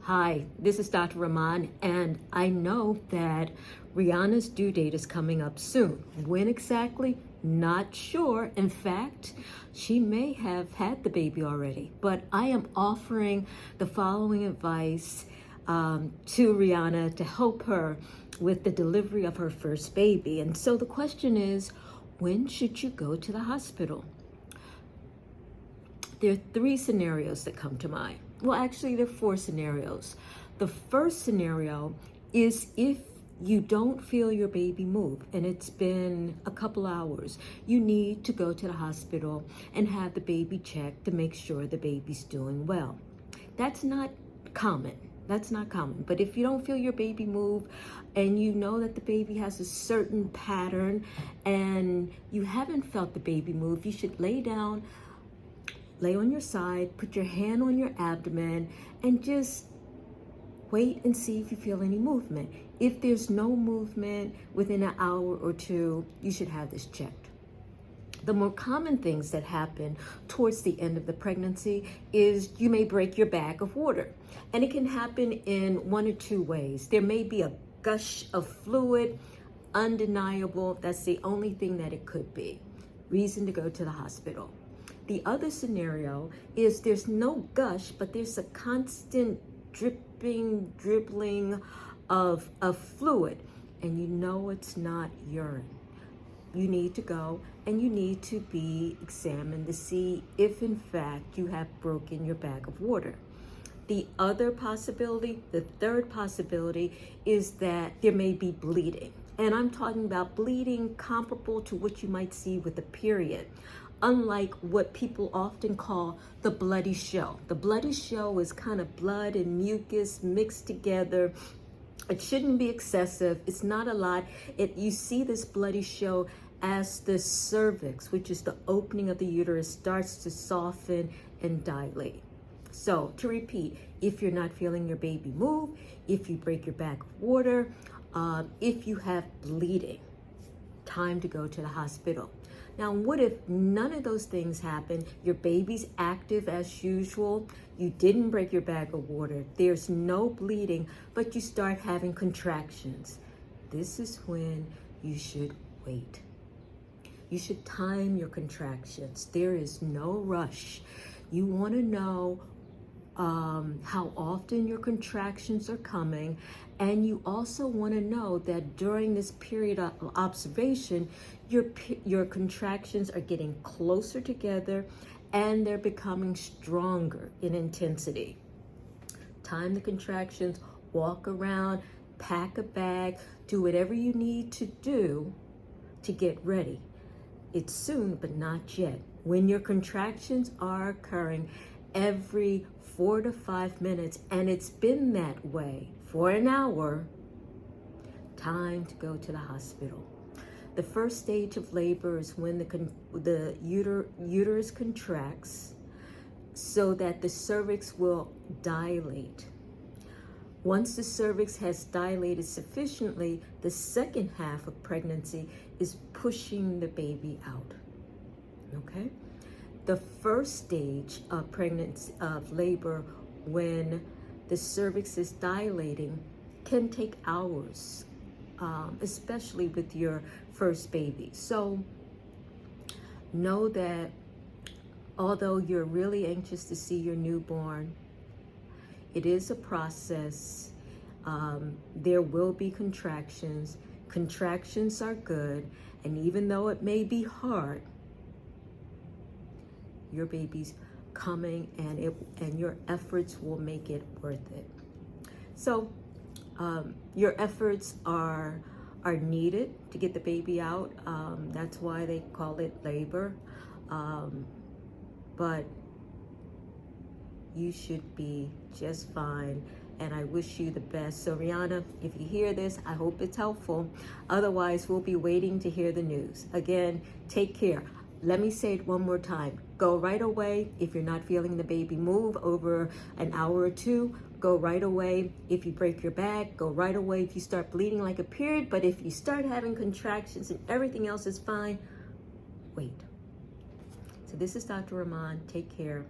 Hi, this is Dr. Rahman, and I know that Rihanna's due date is coming up soon. When exactly? Not sure. In fact, she may have had the baby already, but I am offering the following advice to Rihanna to help her with the delivery of her first baby. And so the question is, when should you go to the hospital? There are three scenarios that come to mind. Well, actually, there are four scenarios. The first scenario is if you don't feel your baby move and it's been a couple hours, you need to go to the hospital and have the baby checked to make sure the baby's doing well. That's not common. That's not common. But if you don't feel your baby move and you know that the baby has a certain pattern and you haven't felt the baby move, you should lay down, lay on your side, put your hand on your abdomen, and just wait and see if you feel any movement. If there's no movement within an hour or two, you should have this checked. The more common things that happen towards the end of the pregnancy is you may break your bag of water. And it can happen in one or two ways. There may be a gush of fluid, undeniable. That's the only thing that it could be. Reason to go to the hospital. The other scenario is there's no gush, but there's a constant dribbling of fluid, and you know it's not urine. You need to go and you need to be examined to see if in fact you have broken your bag of water. The other possibility, the third possibility, is that there may be bleeding. And I'm talking about bleeding comparable to what you might see with a period. Unlike what people often call the bloody show. The bloody show is kind of blood and mucus mixed together. It shouldn't be excessive. It's not a lot. You see this bloody show as the cervix, which is the opening of the uterus, starts to soften and dilate. So to repeat, if you're not feeling your baby move, if you break your bag of water, if you have bleeding, time to go to the hospital. Now, what if none of those things happen? Your baby's active as usual. You didn't break your bag of water. There's no bleeding, but you start having contractions. This is when you should wait. You should time your contractions. There is no rush. You want to know how often your contractions are coming, and you also want to know that during this period of observation, your contractions are getting closer together and they're becoming stronger in intensity. Time the contractions, walk around, pack a bag, do whatever you need to do to get ready. It's soon, but not yet. When your contractions are occurring every 4 to 5 minutes, and it's been that way for an hour, time to go to the hospital. The first stage of labor is when the uterus contracts so that the cervix will dilate. Once the cervix has dilated sufficiently, the second half of pregnancy is pushing the baby out. Okay? The first stage of pregnancy, of labor, when the cervix is dilating, can take hours, especially with your first baby. So know that although you're really anxious to see your newborn, it is a process. There will be contractions. Contractions are good, and even though it may be hard, your baby's coming, and your efforts will make it worth it. So your efforts are needed to get the baby out. That's why they call it labor. But you should be just fine, and I wish you the best. So Rihanna, if you hear this, I hope it's helpful. Otherwise, we'll be waiting to hear the news. Again, take care. Let me say it one more time. Go right away if you're not feeling the baby move over an hour or two. Go right away if you break your bag. Go right away if you start bleeding like a period. But if you start having contractions and everything else is fine, wait. So this is Dr. Rahman. Take care.